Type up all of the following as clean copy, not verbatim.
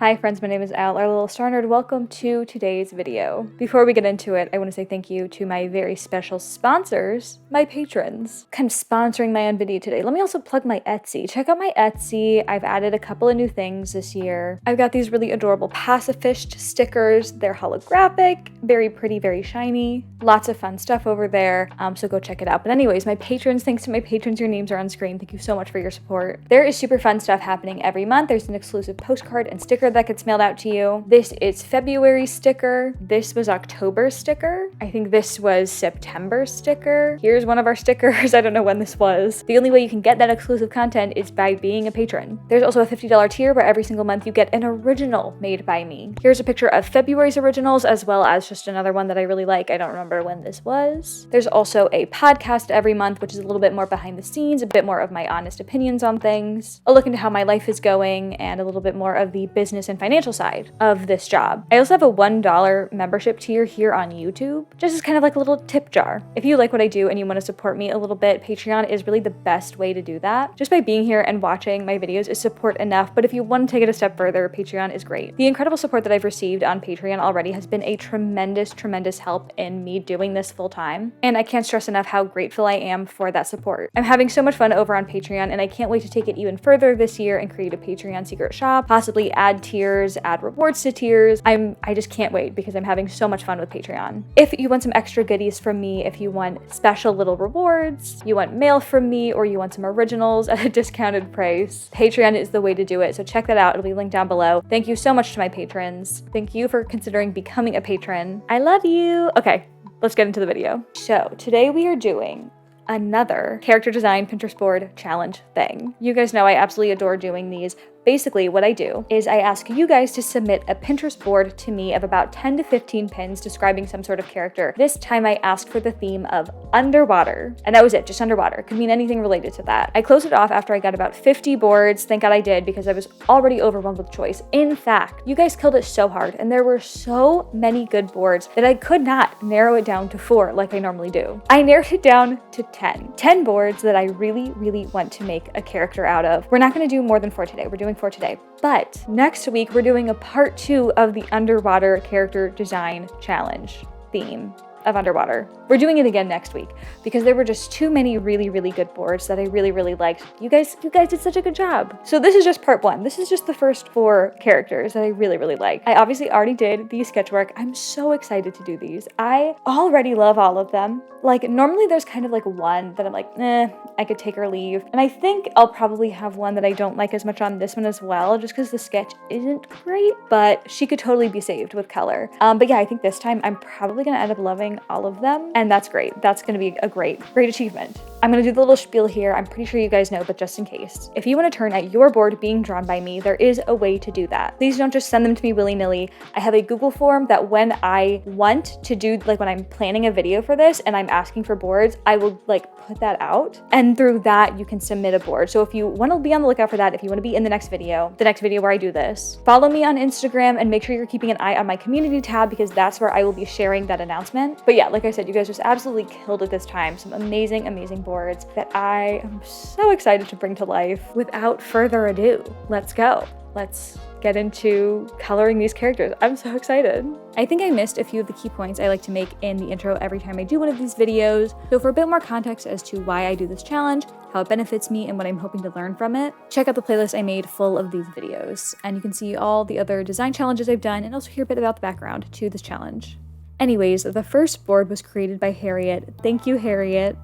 Hi friends, my name is Al, our Lilstarnerd. Welcome to today's video. Before we get into it, I want to say thank you to my very special sponsors, my patrons. Kind of sponsoring my own video today. Let me also plug my Etsy. Check out my Etsy. I've added a couple of new things this year. I've got these really adorable pacifist stickers. They're holographic, very pretty, very shiny. Lots of fun stuff over there, so go check it out. But anyways, my patrons, thanks to my patrons, your names are on screen. Thank you so much for your support. There is super fun stuff happening every month. There's an exclusive postcard and sticker that gets mailed out to you. This is February sticker. This was October sticker. I think this was September sticker. Here's one of our stickers. I don't know when this was. The only way you can get that exclusive content is by being a patron. There's also a $50 tier where every single month you get an original made by me. Here's a picture of February's originals as well as just another one that I really like. I don't remember when this was. There's also a podcast every month, which is a little bit more behind the scenes, a bit more of my honest opinions on things, a look into how my life is going, and a little bit more of the business and financial side of this job. I also have a $1 membership tier here on YouTube, just as kind of like a little tip jar. If you like what I do and you want to support me a little bit, Patreon is really the best way to do that. Just by being here and watching my videos is support enough, but if you want to take it a step further, Patreon is great. The incredible support that I've received on Patreon already has been a tremendous help in me doing this full time, and I can't stress enough how grateful I am for that support. I'm having so much fun over on Patreon, and I can't wait to take it even further this year and create a Patreon secret shop, possibly add tiers, add rewards to tiers. I just can't wait because I'm having so much fun with Patreon. If you want some extra goodies from me, if you want special little rewards, you want mail from me, or you want some originals at a discounted price, Patreon is the way to do it. So check that out. It'll be linked down below. Thank you so much to my patrons. Thank you for considering becoming a patron. I love you. Okay, let's get into the video. So today we are doing another character design Pinterest board challenge thing. You guys know I absolutely adore doing these. Basically, what I do is I ask you guys to submit a Pinterest board to me of about 10 to 15 pins describing some sort of character. This time I asked for the theme of underwater, and that was it, just underwater. Could mean anything related to that. I closed it off after I got about 50 boards. Thank God I did, because I was already overwhelmed with choice. In fact, you guys killed it so hard, and there were so many good boards that I could not narrow it down to 4 like I normally do. I narrowed it down to 10. 10 boards that I really want to make a character out of. We're not gonna do more than 4 today. We're doing 4 today. But next week, we're doing a part 2 of the underwater character design challenge theme of underwater. We're doing it again next week because there were just too many really good boards that I really liked. You guys did such a good job. So this is just part 1. This is just the first 4 characters that I really like. I obviously already did the sketchwork. I'm so excited to do these. I already love all of them. Like normally there's kind of like one that I'm like, I could take or leave. And I think I'll probably have one that I don't like as much on this one as well, just because the sketch isn't great, but she could totally be saved with color. But yeah, I think this time I'm probably gonna end up loving all of them, and that's great. That's gonna be a great achievement. I'm gonna do the little spiel here. I'm pretty sure you guys know, but just in case. If you want to turn at your board being drawn by me, there is a way to do that. Please don't just send them to me willy-nilly. I have a Google form that when I want to do, like when I'm planning a video for this and I'm asking for boards, I will like put that out, and through that you can submit a board. So if you want to be on the lookout for that, if you want to be in the next video where I do this, follow me on Instagram and make sure you're keeping an eye on my community tab, because that's where I will be sharing that announcement. But yeah, like I said, you guys just absolutely killed it this time. Some amazing boards that I am so excited to bring to life. Without further ado, let's go. Let's get into coloring these characters. I'm so excited. I think I missed a few of the key points I like to make in the intro every time I do one of these videos. So for a bit more context as to why I do this challenge, how it benefits me, and what I'm hoping to learn from it, check out the playlist I made full of these videos. And you can see all the other design challenges I've done and also hear a bit about the background to this challenge. Anyways, the first board was created by Harriet. Thank you, Harriet.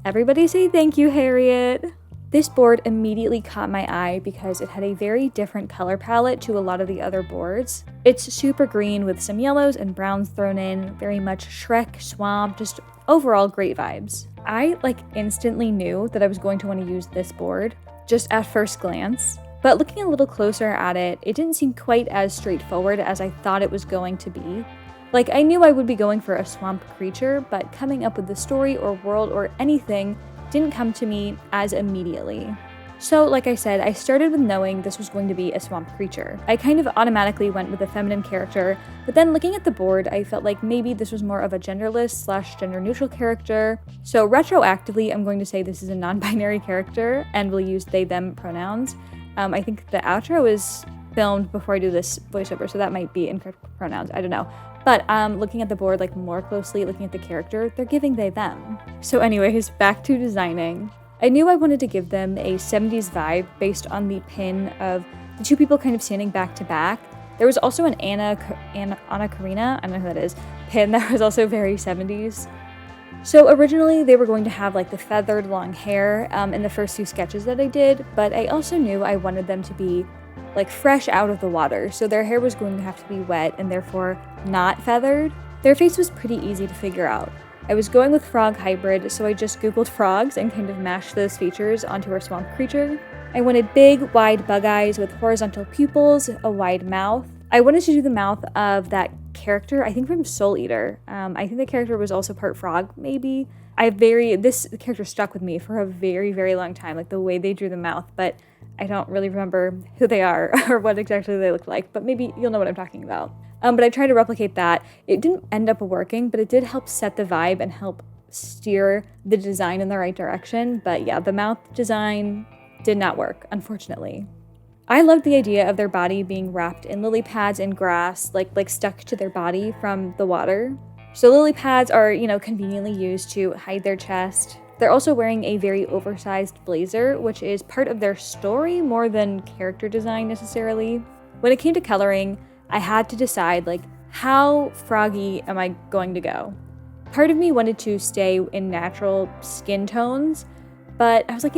Everybody say thank you, Harriet. This board immediately caught my eye because it had a very different color palette to a lot of the other boards. It's super green with some yellows and browns thrown in, very much Shrek, swamp, just overall great vibes. I instantly knew that I was going to want to use this board, just at first glance. But looking a little closer at it, it didn't seem quite as straightforward as I thought it was going to be. Like, I knew I would be going for a swamp creature, but coming up with the story or world or anything didn't come to me as immediately. So, like I said, I started with knowing this was going to be a swamp creature. I kind of automatically went with a feminine character, but then looking at the board, I felt like maybe this was more of a genderless / gender neutral character. So retroactively, I'm going to say this is a non-binary character and will use they, them pronouns. I think the outro is filmed before I do this voiceover, so that might be incorrect pronouns, I don't know. But looking at the board like more closely, looking at the character, they're giving they them. So anyways, back to designing. I knew I wanted to give them a 70s vibe based on the pin of the two people kind of standing back to back. There was also an Anna Karina, I don't know who that is, pin that was also very 70s. So originally they were going to have like the feathered long hair in the first few sketches that I did, but I also knew I wanted them to be like fresh out of the water, so their hair was going to have to be wet and therefore not feathered. Their face was pretty easy to figure out. I was going with frog hybrid, so I just googled frogs and kind of mashed those features onto our swamp creature. I wanted big, wide bug eyes with horizontal pupils, a wide mouth. I wanted to do the mouth of that character, I think from Soul Eater. I think the character was also part frog, maybe. This character stuck with me for a very, very long time, like the way they drew the mouth, but I don't really remember who they are or what exactly they look like, but maybe you'll know what I'm talking about. But I tried to replicate that. It didn't end up working, but it did help set the vibe and help steer the design in the right direction. But yeah, the mouth design did not work, unfortunately. I loved the idea of their body being wrapped in lily pads and grass, like stuck to their body from the water. So lily pads are, conveniently used to hide their chest. They're also wearing a very oversized blazer, which is part of their story more than character design necessarily. When it came to coloring, I had to decide, how froggy am I going to go? Part of me wanted to stay in natural skin tones, but I was like,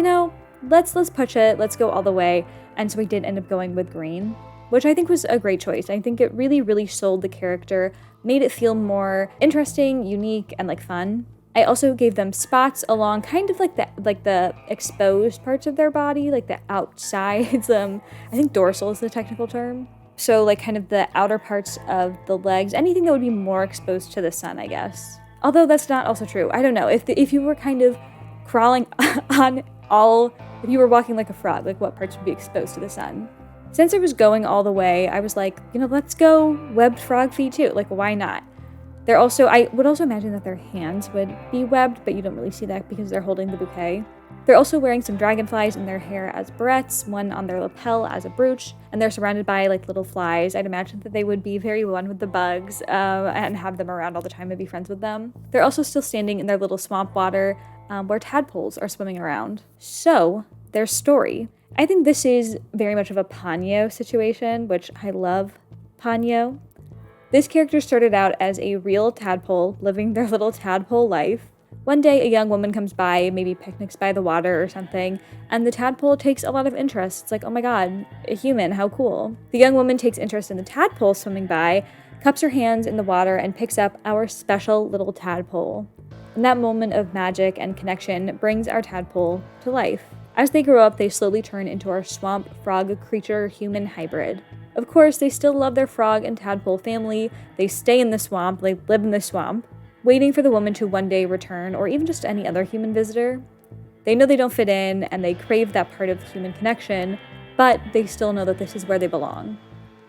let's push it, let's go all the way. And so I did end up going with green, which I think was a great choice. I think it really, really sold the character, made it feel more interesting, unique, and fun. I also gave them spots along kind of like the exposed parts of their body, like the outsides. I think dorsal is the technical term. So kind of the outer parts of the legs, anything that would be more exposed to the sun, I guess. Although that's not also true. I don't know. If you were kind of crawling if you were walking like a frog, what parts would be exposed to the sun? Since I was going all the way, I was like, let's go webbed frog feet too. Why not? I would also imagine that their hands would be webbed, but you don't really see that because they're holding the bouquet. They're also wearing some dragonflies in their hair as barrettes, one on their lapel as a brooch, and they're surrounded by little flies. I'd imagine that they would be very one with the bugs and have them around all the time and be friends with them. They're also still standing in their little swamp water where tadpoles are swimming around. So, their story. I think this is very much of a Ponyo situation, which I love Ponyo. This character started out as a real tadpole, living their little tadpole life. One day, a young woman comes by, maybe picnics by the water or something, and the tadpole takes a lot of interest. It's like, oh my god, a human, how cool. The young woman takes interest in the tadpole swimming by, cups her hands in the water, and picks up our special little tadpole. And that moment of magic and connection brings our tadpole to life. As they grow up, they slowly turn into our swamp frog creature human hybrid. Of course, they still love their frog and tadpole family. They stay in the swamp, they live in the swamp, waiting for the woman to one day return, or even just any other human visitor. They know they don't fit in, and they crave that part of the human connection, but they still know that this is where they belong.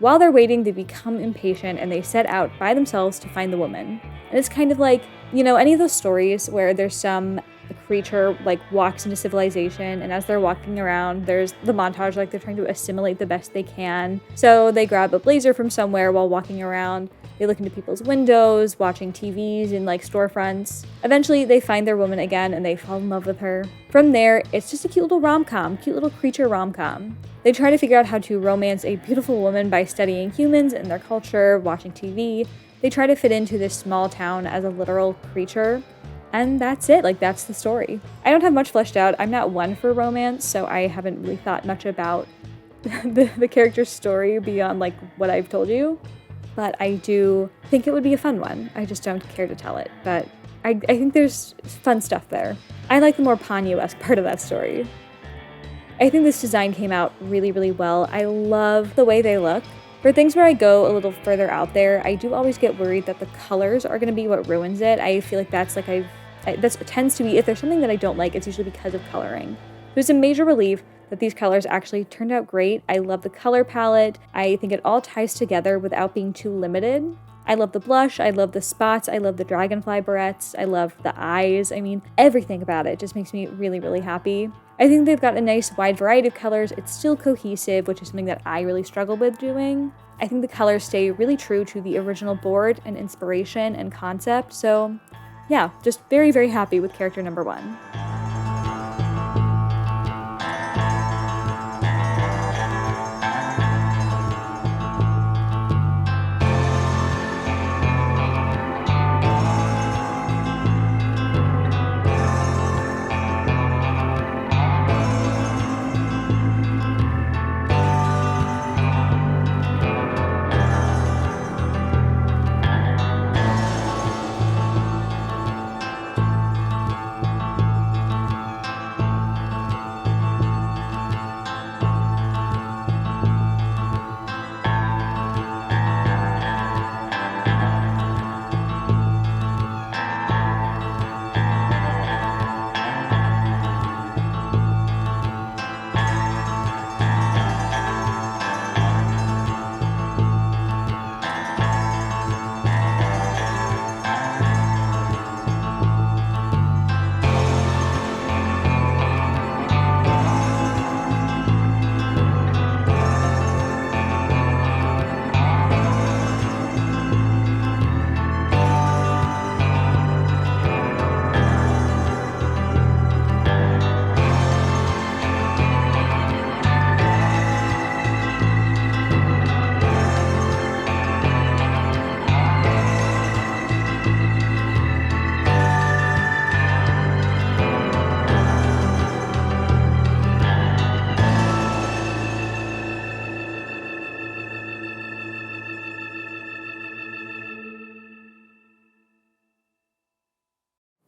While they're waiting, they become impatient, and they set out by themselves to find the woman. And it's kind of like, any of those stories where there's some creature walks into civilization, and as they're walking around, there's the montage they're trying to assimilate the best they can. So they grab a blazer from somewhere while walking around. They look into people's windows, watching TVs in storefronts. Eventually, they find their woman again and they fall in love with her. From there, it's just a cute little rom-com, cute little creature rom-com. They try to figure out how to romance a beautiful woman by studying humans and their culture, watching TV. They try to fit into this small town as a literal creature. And that's it, that's the story. I don't have much fleshed out. I'm not one for romance, so I haven't really thought much about the character's story beyond what I've told you. But I do think it would be a fun one. I just don't care to tell it. But I think there's fun stuff there. I like the more Ponyo-esque part of that story. I think this design came out really, really well. I love the way they look. For things where I go a little further out there, I do always get worried that the colors are going to be what ruins it. I feel like that tends to be, if there's something that I don't like, it's usually because of coloring. It was a major relief that these colors actually turned out great. I love the color palette. I think it all ties together without being too limited. I love the blush, I love the spots, I love the dragonfly barrettes, I love the eyes. Everything about it just makes me really, really happy. I think they've got a nice wide variety of colors. It's still cohesive, which is something that I really struggle with doing. I think the colors stay really true to the original board and inspiration and concept. So yeah, just very, very happy with character number 1.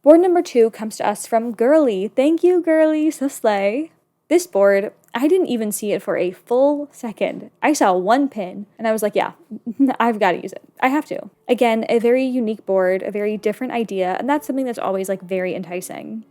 Board number 2 comes to us from Girly. Thank you, Girly, so slay. This board, I didn't even see it for a full second. I saw one pin, and I was like, yeah, I've got to use it. I have to. Again, a very unique board, a very different idea, and that's something that's always like very enticing.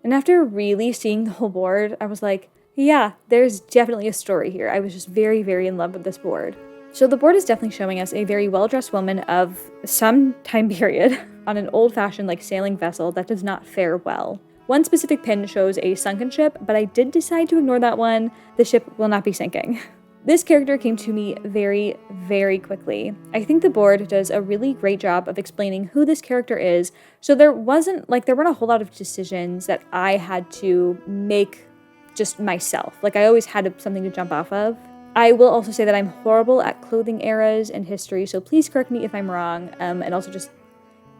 And after really seeing the whole board, I was like, yeah, there's definitely a story here. I was just very, very in love with this board. So the board is definitely showing us a very well-dressed woman of some time period on an old-fashioned like sailing vessel that does not fare well. One specific pin shows a sunken ship, but I did decide to ignore that one. The ship will not be sinking. This character came to me very, very quickly. I think the board does a really great job of explaining who this character is, so there weren't a whole lot of decisions that I had to make just myself. Like I always had something to jump off of. I will also say that I'm horrible at clothing eras and history, so please correct me if I'm wrong, and also just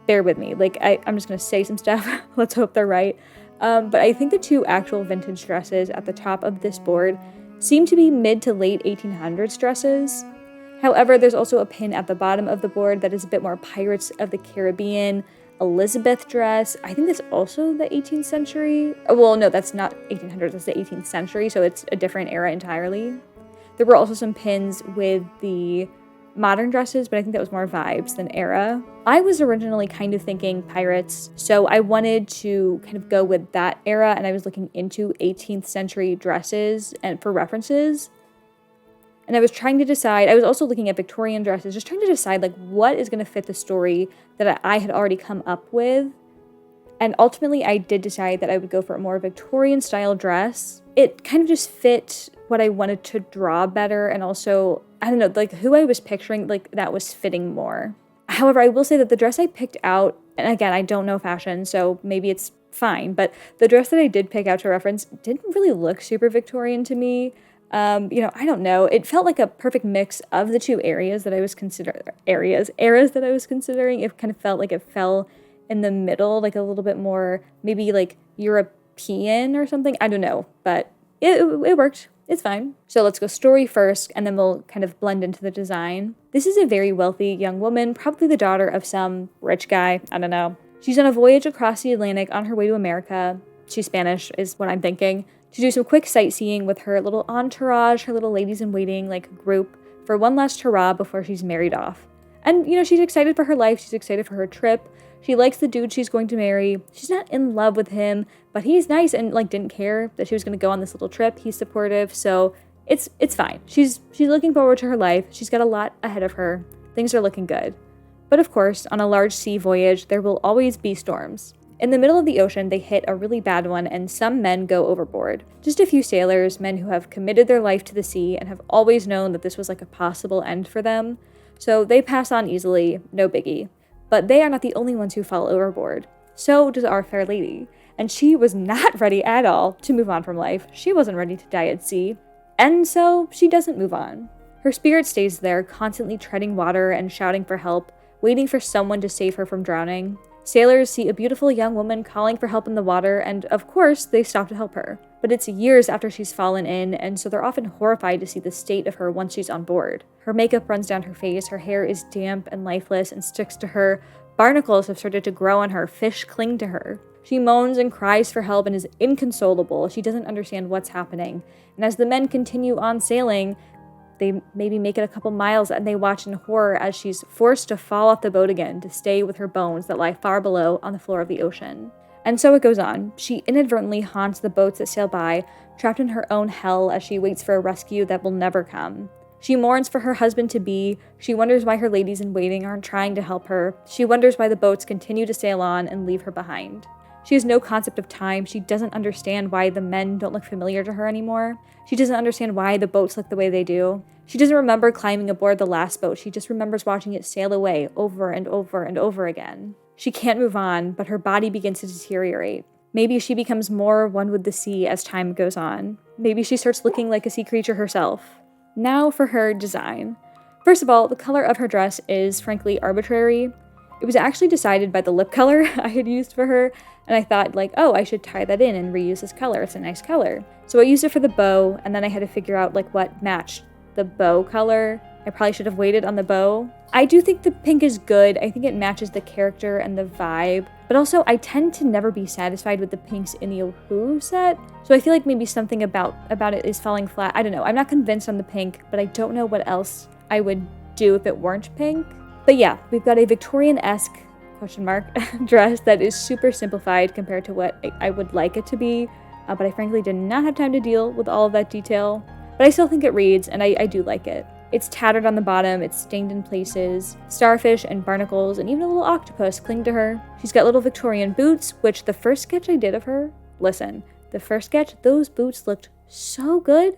bear with me. Like, I'm just going to say some stuff. Let's hope they're right. But I think the 2 actual vintage dresses at the top of this board seem to be mid to late 1800s dresses. However, there's also a pin at the bottom of the board that is a bit more Pirates of the Caribbean, Elizabeth dress. I think that's also the 18th century. Well, no, that's not 1800s, that's the 18th century, so it's a different era entirely. There were also some pins with the modern dresses, but I think that was more vibes than era. I was originally kind of thinking pirates, so I wanted to kind of go with that era, and I was looking into 18th century dresses and for references. And I was trying to decide, I was also looking at Victorian dresses, just trying to decide like what is going to fit the story that I had already come up with. And ultimately I did decide that I would go for a more Victorian style dress. It kind of just fit what I wanted to draw better, and also, I don't know, like who I was picturing, like that was fitting more. However, I will say that the dress I picked out, and again, I don't know fashion, so maybe it's fine, but the dress that I did pick out to reference didn't really look super Victorian to me. I don't know. It felt like a perfect mix of the 2 eras that I was considering. It kind of felt like it fell in the middle, like a little bit more, maybe like European or something. I don't know, but it worked. It's fine. So let's go story first, and then we'll kind of blend into the design. This is a very wealthy young woman, probably the daughter of some rich guy. I don't know. She's on a voyage across the Atlantic on her way to America. She's Spanish, is what I'm thinking. To do some quick sightseeing with her little entourage, her little ladies-in-waiting like group, for one last hurrah before she's married off. And, she's excited for her life. She's excited for her trip. She likes the dude she's going to marry. She's not in love with him, but he's nice and like didn't care that she was going to go on this little trip. He's supportive, so it's fine. She's looking forward to her life. She's got a lot ahead of her. Things are looking good. But of course, on a large sea voyage, there will always be storms. In the middle of the ocean, they hit a really bad one and some men go overboard. Just a few sailors, men who have committed their life to the sea and have always known that this was like a possible end for them. So they pass on easily, no biggie. But they are not the only ones who fall overboard. So does our fair lady. And she was not ready at all to move on from life. She wasn't ready to die at sea. And so she doesn't move on. Her spirit stays there, constantly treading water and shouting for help, waiting for someone to save her from drowning. Sailors see a beautiful young woman calling for help in the water, and of course, they stop to help her. But it's years after she's fallen in, and so they're often horrified to see the state of her once she's on board. Her makeup runs down her face, her hair is damp and lifeless and sticks to her, barnacles have started to grow on her, fish cling to her. She moans and cries for help and is inconsolable. She doesn't understand what's happening. And as the men continue on sailing, they maybe make it a couple miles and they watch in horror as she's forced to fall off the boat again to stay with her bones that lie far below on the floor of the ocean. And so it goes on. She inadvertently haunts the boats that sail by, trapped in her own hell as she waits for a rescue that will never come. She mourns for her husband-to-be. She wonders why her ladies in waiting aren't trying to help her. She wonders why the boats continue to sail on and leave her behind. She has no concept of time. She doesn't understand why the men don't look familiar to her anymore. She doesn't understand why the boats look the way they do. She doesn't remember climbing aboard the last boat. She just remembers watching it sail away over and over and over again. She can't move on, but her body begins to deteriorate. Maybe she becomes more one with the sea as time goes on. Maybe she starts looking like a sea creature herself. Now for her design. First of all, the color of her dress is frankly arbitrary. It was actually decided by the lip color I had used for her, and I thought like, oh, I should tie that in and reuse this color. It's a nice color. So I used it for the bow, and then I had to figure out like what matched the bow color. I probably should have waited on the bow. I do think the pink is good. I think it matches the character and the vibe, but also I tend to never be satisfied with the pinks in the Ohu set. So I feel like maybe something about it is falling flat. I don't know. I'm not convinced on the pink, but I don't know what else I would do if it weren't pink. But yeah, we've got a Victorian-esque dress that is super simplified compared to what I would like it to be, but I frankly did not have time to deal with all of that detail. But I still think it reads, and I do like it. It's tattered on the bottom, it's stained in places. Starfish and barnacles and even a little octopus cling to her. She's got little Victorian boots, which the first sketch I did of her, listen, the first sketch, those boots looked so good.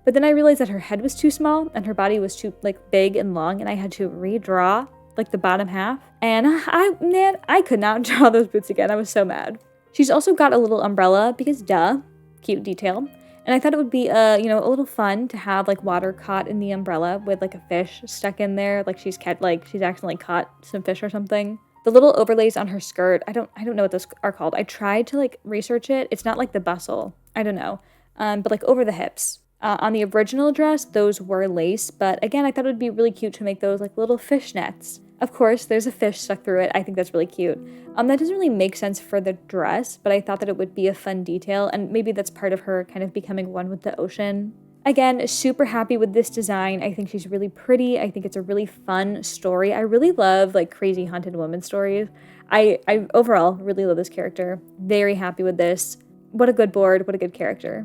But then I realized that her head was too small and her body was too big and long, and I had to redraw the bottom half. And I could not draw those boots again. I was so mad. She's also got a little umbrella because duh, cute detail. And I thought it would be a little fun to have water caught in the umbrella with a fish stuck in there, she's accidentally caught some fish or something. The little overlays on her skirt, I don't know what those are called. I tried to research it. It's not like the bustle. I don't know. But over the hips. On the original dress, those were lace, but again, I thought it would be really cute to make those little fishnets. Of course, there's a fish stuck through it. I think that's really cute. That doesn't really make sense for the dress, but I thought that it would be a fun detail, and maybe that's part of her kind of becoming one with the ocean. Again, super happy with this design. I think she's really pretty. I think it's a really fun story. I really love crazy haunted woman stories. I overall really love this character. Very happy with this. What a good board. What a good character.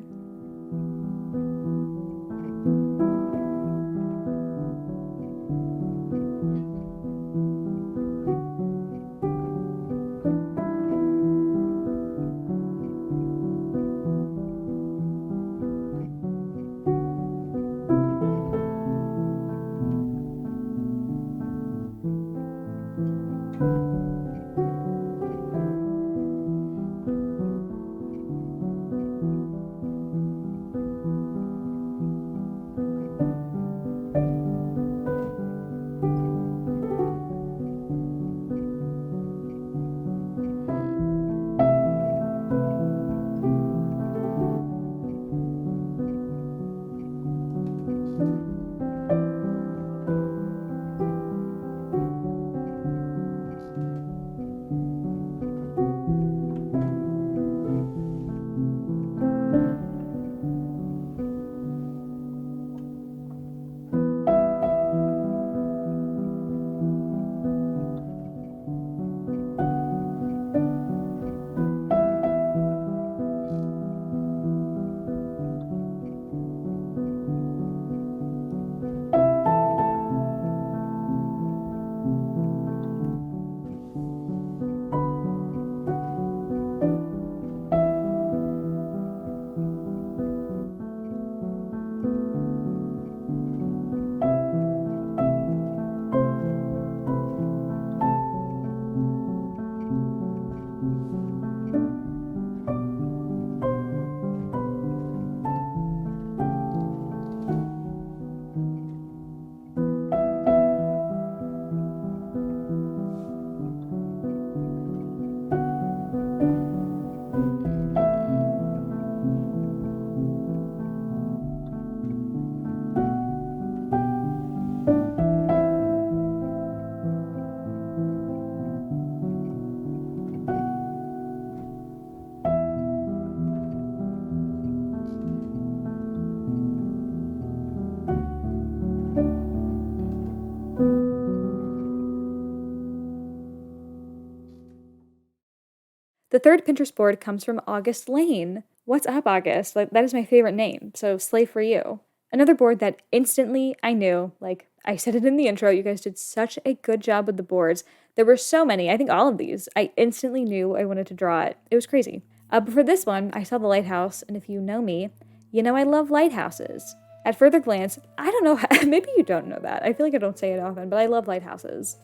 The third Pinterest board comes from August Lane. What's up, August? Like, that is my favorite name, so slay for you. Another board that instantly I knew, like I said it in the intro, you guys did such a good job with the boards. There were so many, I think all of these, I instantly knew I wanted to draw it. It was crazy. But for this one, I saw the lighthouse, and if you know me, you know I love lighthouses. At further glance, I don't know, maybe you don't know that. I feel like I don't say it often, but I love lighthouses.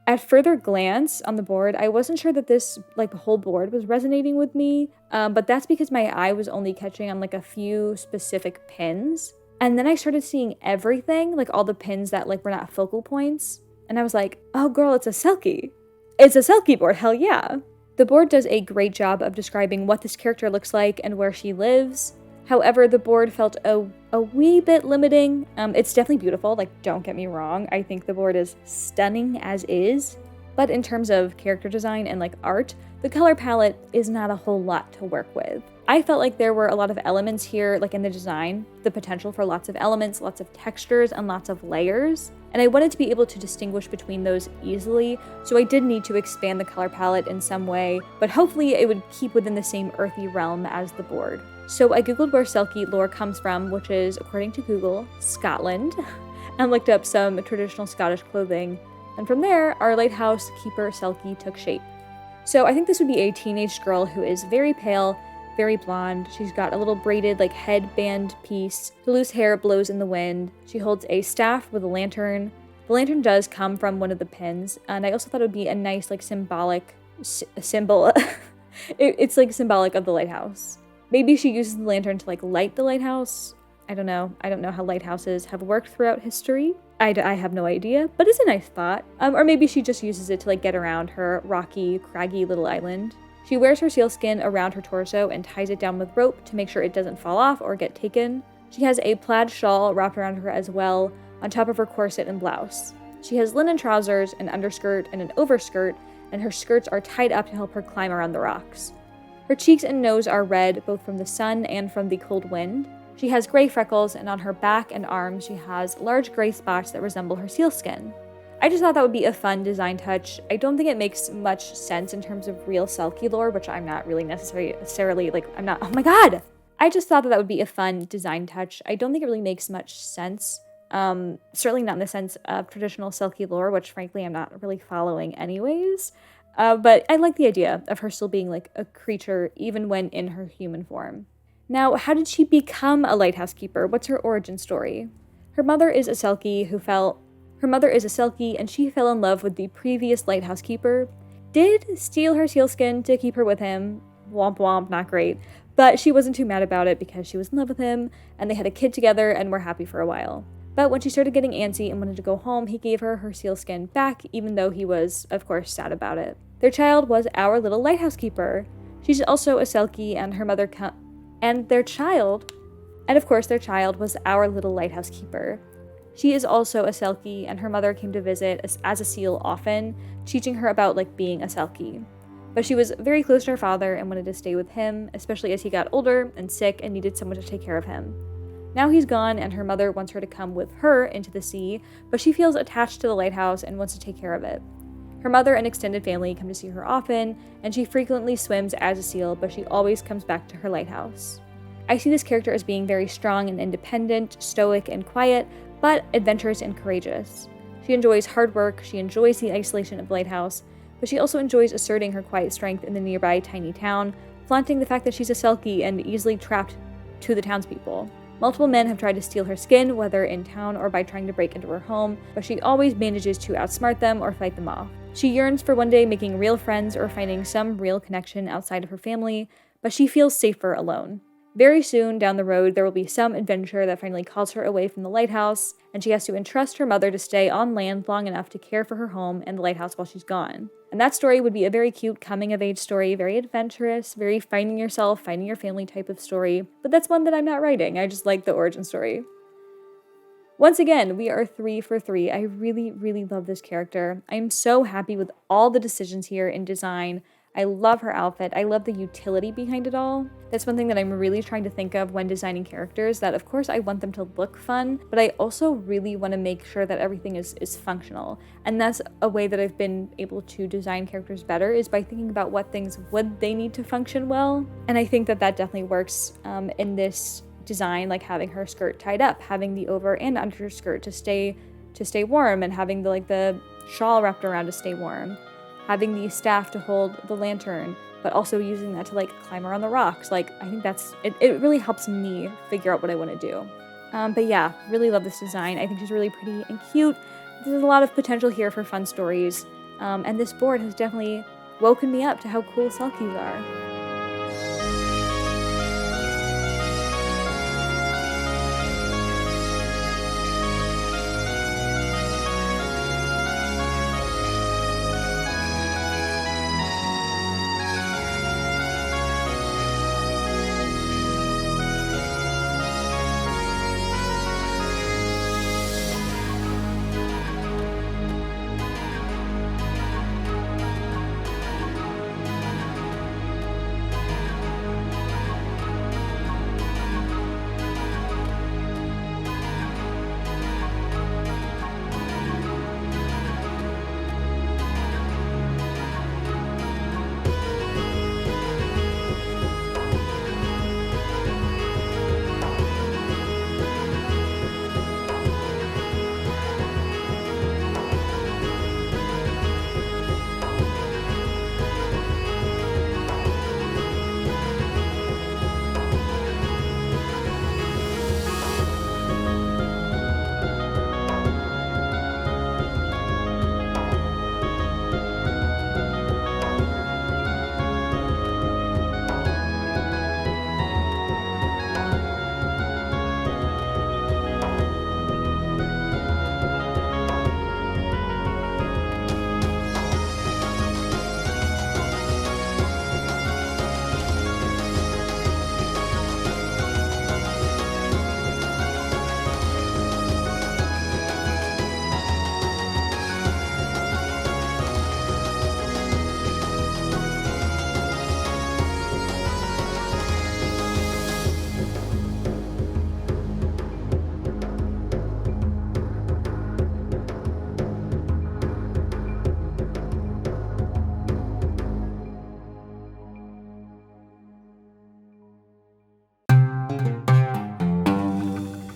At further glance on the board, I wasn't sure that this, like the whole board was resonating with me, but that's because my eye was only catching on like a few specific pins. And then I started seeing everything, like all the pins that like were not focal points. And I was like, oh girl, it's a selkie. It's a selkie board, hell yeah. The board does a great job of describing what this character looks like and where she lives. However, the board felt a wee bit limiting. It's definitely beautiful, like don't get me wrong. I think the board is stunning as is. But in terms of character design and like art, the color palette is not a whole lot to work with. I felt like there were a lot of elements here, like in the design, the potential for lots of elements, lots of textures, and lots of layers. And I wanted to be able to distinguish between those easily, so I did need to expand the color palette in some way, but hopefully it would keep within the same earthy realm as the board. So I googled where selkie lore comes from, which is, according to Google, Scotland, and looked up some traditional Scottish clothing. And from there, our lighthouse keeper selkie took shape. So I think this would be a teenage girl who is very pale, very blonde. She's got a little braided like headband piece. The loose hair blows in the wind. She holds a staff with a lantern. The lantern does come from one of the pins, and I also thought it would be a nice like symbolic symbol. It's like symbolic of the lighthouse. Maybe she uses the lantern to like light the lighthouse. I don't know. I don't know how lighthouses have worked throughout history. I have no idea, but it's a nice thought. Or maybe she just uses it to like get around her rocky, craggy little island. She wears her sealskin around her torso and ties it down with rope to make sure it doesn't fall off or get taken. She has a plaid shawl wrapped around her as well, on top of her corset and blouse. She has linen trousers, an underskirt, and an overskirt, and her skirts are tied up to help her climb around the rocks. Her cheeks and nose are red, both from the sun and from the cold wind. She has gray freckles, and on her back and arms she has large gray spots that resemble her sealskin. I just thought that would be a fun design touch. I don't think it makes much sense in terms of real selkie lore, which I'm not really necessarily, like, I'm not, oh my god! I just thought that would be a fun design touch. I don't think it really makes much sense. Certainly not in the sense of traditional selkie lore, which frankly I'm not really following anyways. But I like the idea of her still being like a creature even when in her human form. Now, how did she become a lighthouse keeper? What's her origin story? Her mother is a selkie and she fell in love with the previous lighthouse keeper, did steal her sealskin to keep her with him. Womp womp, not great. But she wasn't too mad about it because she was in love with him and they had a kid together and were happy for a while. But when she started getting antsy and wanted to go home, he gave her her sealskin back, even though he was, of course, sad about it. Their child was our little lighthouse keeper. She's also a selkie and her mother their child was our little lighthouse keeper. She is also a selkie, and her mother came to visit as a seal often, teaching her about like being a selkie. But she was very close to her father and wanted to stay with him, especially as he got older and sick and needed someone to take care of him. Now he's gone, and her mother wants her to come with her into the sea, but she feels attached to the lighthouse and wants to take care of it. Her mother and extended family come to see her often, and she frequently swims as a seal, but she always comes back to her lighthouse. I see this character as being very strong and independent, stoic and quiet, but adventurous and courageous. She enjoys hard work, she enjoys the isolation of the lighthouse, but she also enjoys asserting her quiet strength in the nearby tiny town, flaunting the fact that she's a selkie and easily trapped to the townspeople. Multiple men have tried to steal her skin, whether in town or by trying to break into her home, but she always manages to outsmart them or fight them off. She yearns for one day making real friends or finding some real connection outside of her family, but she feels safer alone. Very soon down the road, there will be some adventure that finally calls her away from the lighthouse, and she has to entrust her mother to stay on land long enough to care for her home and the lighthouse while she's gone. And that story would be a very cute coming-of-age story, very adventurous, very finding yourself, finding your family type of story, but that's one that I'm not writing. I just like the origin story. Once again, we are 3 for 3. I really, really love this character. I am so happy with all the decisions here in design, I love her outfit. I love the utility behind it all. That's one thing that I'm really trying to think of when designing characters, that of course I want them to look fun, but I also really want to make sure that everything is functional. And that's a way that I've been able to design characters better, is by thinking about what things would they need to function well. And I think that that definitely works in this design, like having her skirt tied up, having the over and underskirt to stay warm, and having the shawl wrapped around to stay warm, having the staff to hold the lantern, but also using that to climb around the rocks. I think that's it really helps me figure out what I want to do. But yeah, really love this design. I think she's really pretty and cute. There's a lot of potential here for fun stories, and this board has definitely woken me up to how cool selkies are.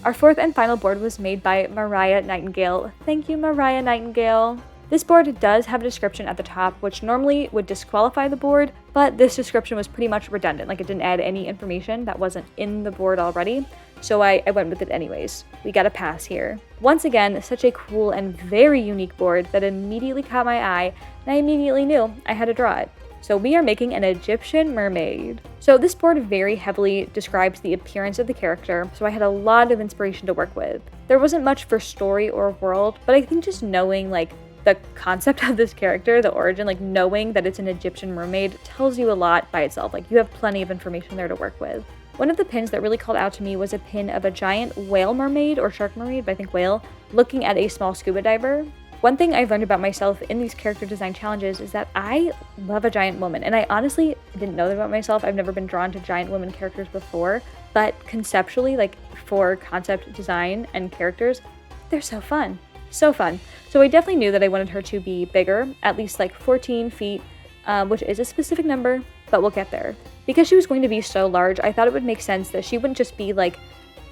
Our fourth and final board was made by Mariah Nightingale. Thank you, Mariah Nightingale. This board does have a description at the top, which normally would disqualify the board, but this description was pretty much redundant. It didn't add any information that wasn't in the board already, so I went with it anyways. We got a pass here. Once again, such a cool and very unique board that immediately caught my eye, and I immediately knew I had to draw it. So we are making an Egyptian mermaid. So this board very heavily describes the appearance of the character, so I had a lot of inspiration to work with. There wasn't much for story or world, but I think just knowing the concept of this character, the origin, knowing that it's an Egyptian mermaid tells you a lot by itself. You have plenty of information there to work with. One of the pins that really called out to me was a pin of a giant whale mermaid, or shark mermaid, but I think whale, looking at a small scuba diver. One thing I've learned about myself in these character design challenges is that I love a giant woman, and I honestly didn't know that about myself. I've never been drawn to giant women characters before, but conceptually, for concept design and characters, they're so fun. So fun. So I definitely knew that I wanted her to be bigger, at least 14 feet, which is a specific number, but we'll get there. Because she was going to be so large, I thought it would make sense that she wouldn't just be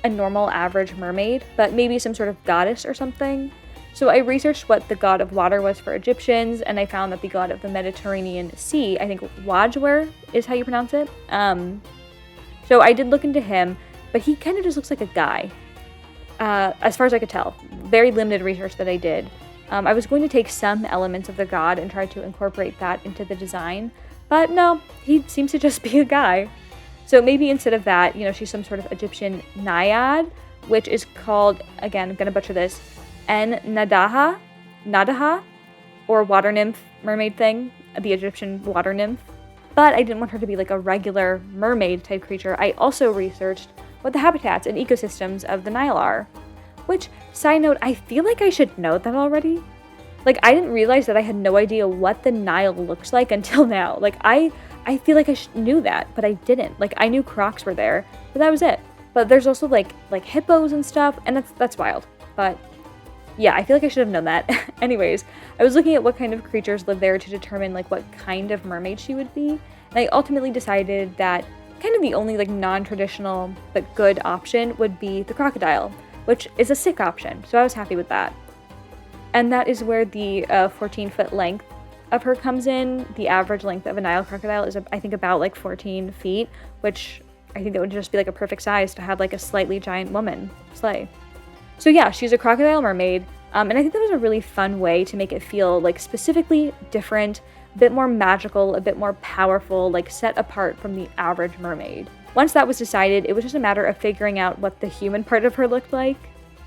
a normal average mermaid, but maybe some sort of goddess or something. So I researched what the god of water was for Egyptians, and I found that the god of the Mediterranean Sea, I think Wajwer is how you pronounce it. So I did look into him, but he kind of just looks like a guy, as far as I could tell. Very limited research that I did. I was going to take some elements of the god and try to incorporate that into the design, but no, he seems to just be a guy. So maybe instead of that, she's some sort of Egyptian naiad, which is called, again, I'm going to butcher this, Nadaha, or water nymph mermaid thing, the Egyptian water nymph. But I didn't want her to be a regular mermaid type creature. I also researched what the habitats and ecosystems of the Nile are. Which, side note, I feel like I should know that already. Like, I didn't realize that I had no idea what the Nile looks like until now. Like, I feel like I knew that, but I didn't. Like, I knew crocs were there, but that was it. But there's also like hippos and stuff, and that's wild. But yeah, I feel like I should have known that. Anyways, I was looking at what kind of creatures live there to determine like what kind of mermaid she would be, and I ultimately decided that kind of the only like non-traditional but good option would be the crocodile, which is a sick option, so I was happy with that. And that is where the 14-foot length of her comes in. The average length of a Nile crocodile is, I think, about like 14 feet, which I think that would just be like a perfect size to have like a slightly giant woman slay. So yeah, she's a crocodile mermaid, and I think that was a really fun way to make it feel like specifically different, a bit more magical, a bit more powerful, like set apart from the average mermaid. Once that was decided, it was just a matter of figuring out what the human part of her looked like.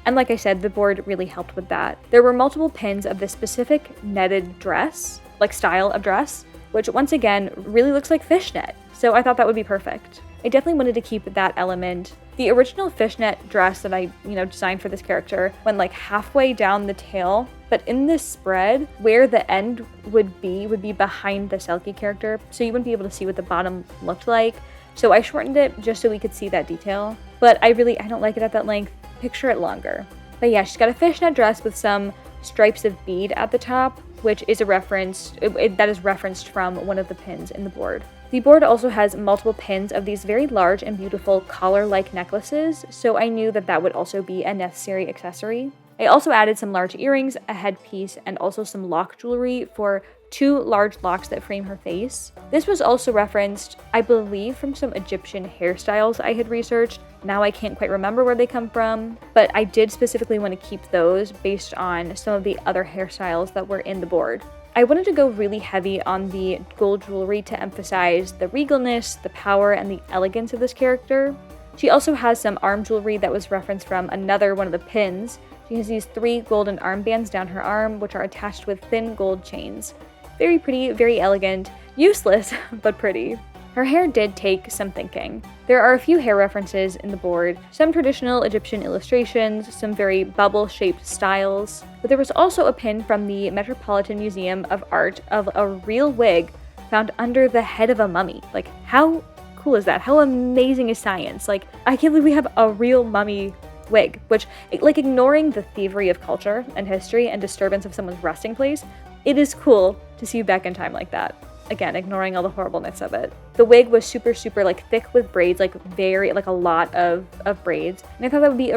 And like I said, the board really helped with that. There were multiple pins of this specific netted dress, like style of dress, which once again really looks like fishnet. So I thought that would be perfect. I definitely wanted to keep that element. The original fishnet dress that I, designed for this character went like halfway down the tail, but in this spread, where the end would be behind the selkie character, so you wouldn't be able to see what the bottom looked like. So I shortened it just so we could see that detail. But I don't like it at that length. Picture it longer. But yeah, she's got a fishnet dress with some stripes of bead at the top, which is a reference, that is referenced from one of the pins in the board. The board also has multiple pins of these very large and beautiful collar-like necklaces, so I knew that would also be a necessary accessory. I also added some large earrings, a headpiece, and also some lock jewelry for 2 large locks that frame her face. This was also referenced, I believe, from some Egyptian hairstyles I had researched. Now I can't quite remember where they come from, but I did specifically want to keep those based on some of the other hairstyles that were in the board. I wanted to go really heavy on the gold jewelry to emphasize the regalness, the power, and the elegance of this character. She also has some arm jewelry that was referenced from another one of the pins. She has these 3 golden armbands down her arm, which are attached with thin gold chains. Very pretty, very elegant, useless, but pretty. Her hair did take some thinking. There are a few hair references in the board, some traditional Egyptian illustrations, some very bubble-shaped styles, but there was also a pin from the Metropolitan Museum of Art of a real wig found under the head of a mummy. Like, how cool is that? How amazing is science? Like, I can't believe we have a real mummy wig, which, like, ignoring the thievery of culture and history and disturbance of someone's resting place, it is cool to see you back in time like that. Again, ignoring all the horribleness of it. The wig was super, like thick with braids, like a lot of braids. And I thought that would be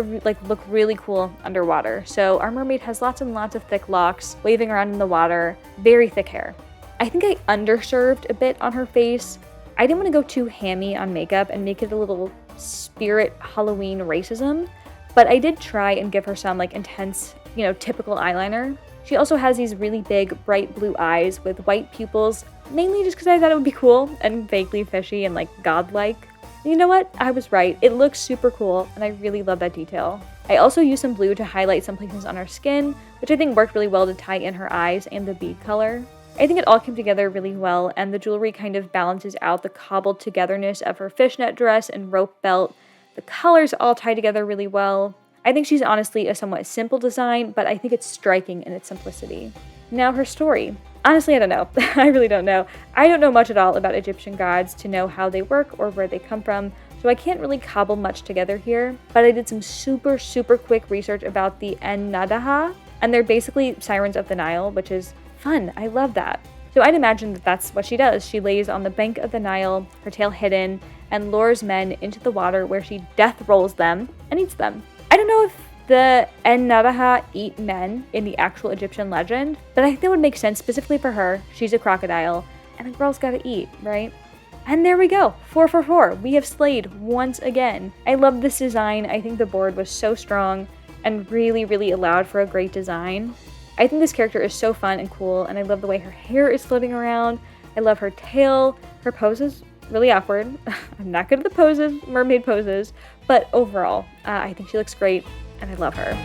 look really cool underwater. So our mermaid has lots and lots of thick locks waving around in the water, very thick hair. I think I underserved a bit on her face. I didn't want to go too hammy on makeup and make it a little spirit Halloween racism, but I did try and give her some like intense, typical eyeliner. She also has these really big, bright blue eyes with white pupils, mainly just because I thought it would be cool and vaguely fishy and like godlike. And you know what? I was right. It looks super cool, and I really love that detail. I also used some blue to highlight some places on her skin, which I think worked really well to tie in her eyes and the bead color. I think it all came together really well, and the jewelry kind of balances out the cobbled togetherness of her fishnet dress and rope belt. The colors all tie together really well. I think she's honestly a somewhat simple design, but I think it's striking in its simplicity. Now her story. Honestly, I don't know. I really don't know. I don't know much at all about Egyptian gods to know how they work or where they come from, so I can't really cobble much together here, but I did some super quick research about the En-Nadaha, and they're basically sirens of the Nile, which is fun. I love that. So I'd imagine that that's what she does. She lays on the bank of the Nile, her tail hidden, and lures men into the water where she death rolls them and eats them. I don't know if the En-Nadaha eat men in the actual Egyptian legend, but I think that would make sense specifically for her. She's a crocodile, and a girl's gotta eat, right? And there we go, 4 for 4. We have slayed once again. I love this design. I think the board was so strong and really allowed for a great design. I think this character is so fun and cool, and I love the way her hair is floating around. I love her tail. Her pose is really awkward. I'm not good at the poses, mermaid poses, but overall, I think she looks great, and I love her.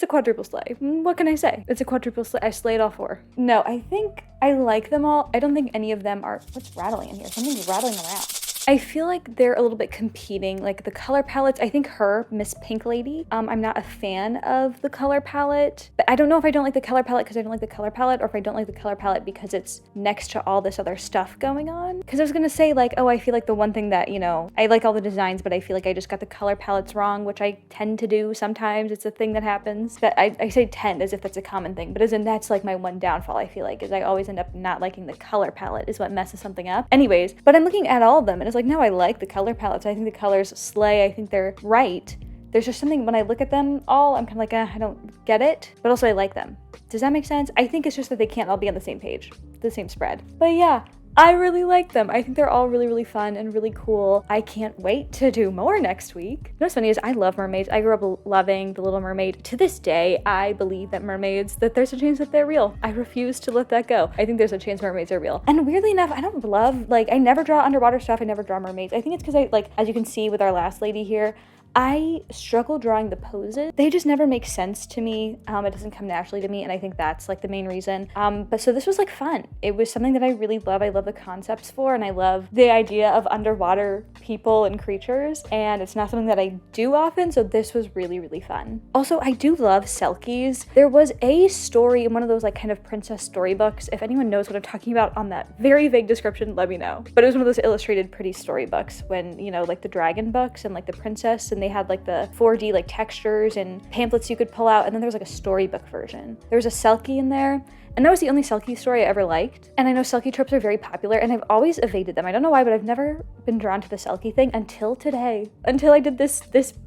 It's a quadruple slay. What can I say? It's a quadruple slay. I slayed all 4. No, I think I like them all. I don't think any of them are, what's rattling in here? Something's rattling around. I feel like they're a little bit competing, like the color palettes. I think her, Miss Pink Lady, I'm not a fan of the color palette, but I don't know if I don't like the color palette because I don't like the color palette, or if I don't like the color palette because it's next to all this other stuff going on. Because I was gonna say like, oh, I feel like the one thing that, you know, I like all the designs, but I feel like I just got the color palettes wrong, which I tend to do sometimes. It's a thing that happens. But I say tend as if that's a common thing, but as in that's like my one downfall, I feel like, is I always end up not liking the color palette is what messes something up. Anyways, but I'm looking at all of them and it's like, no, I like the color palettes. I think the colors slay. I think they're right. There's just something when I look at them all, I'm kind of like, I don't get it, but also I like them. Does that make sense? I think it's just that they can't all be on the same page, the same spread. But yeah, I really like them. I think they're all really, really fun and really cool. I can't wait to do more next week. You know what's funny is I love mermaids. I grew up loving The Little Mermaid. To this day, I believe that mermaids, that there's a chance that they're real. I refuse to let that go. I think there's a chance mermaids are real. And weirdly enough, I don't love, like, I never draw underwater stuff. I never draw mermaids. I think it's because I, like, as you can see with our last lady here, I struggle drawing the poses. They just never make sense to me. It doesn't come naturally to me, and I think that's like the main reason. But so this was like fun. It was something that I really love. I love the concepts for, and I love the idea of underwater people and creatures, and it's not something that I do often, so this was really, really fun. Also, I do love selkies. There was a story in one of those like kind of princess storybooks. If anyone knows what I'm talking about on that very vague description, let me know. But it was one of those illustrated pretty storybooks when, you know, like the dragon books and like the princess, and they had like the 4D like textures and pamphlets you could pull out, and then there was like a storybook version. There was a selkie in there, and that was the only selkie story I ever liked. And I know selkie tropes are very popular, and I've always evaded them. I don't know why, but I've never been drawn to the selkie thing until today, until I did this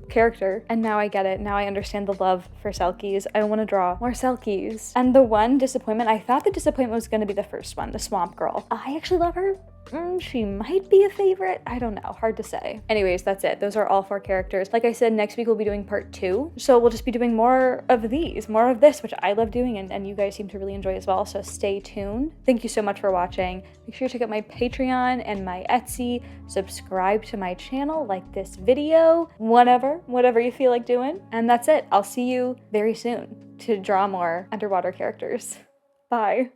character, and now I get it. Now I understand the love for selkies. I want to draw more selkies. And the one disappointment, I thought the disappointment was going to be the first one, the swamp girl. I actually love her. She might be a favorite. I don't know. Hard to say. Anyways, that's it. Those are all 4 characters. Like I said, next week we'll be doing part 2. So we'll just be doing more of these, more of this, which I love doing, and you guys seem to really enjoy as well. So stay tuned. Thank you so much for watching. Make sure to check out my Patreon and my Etsy. Subscribe to my channel, like this video, whatever you feel like doing. And that's it. I'll see you very soon to draw more underwater characters. Bye.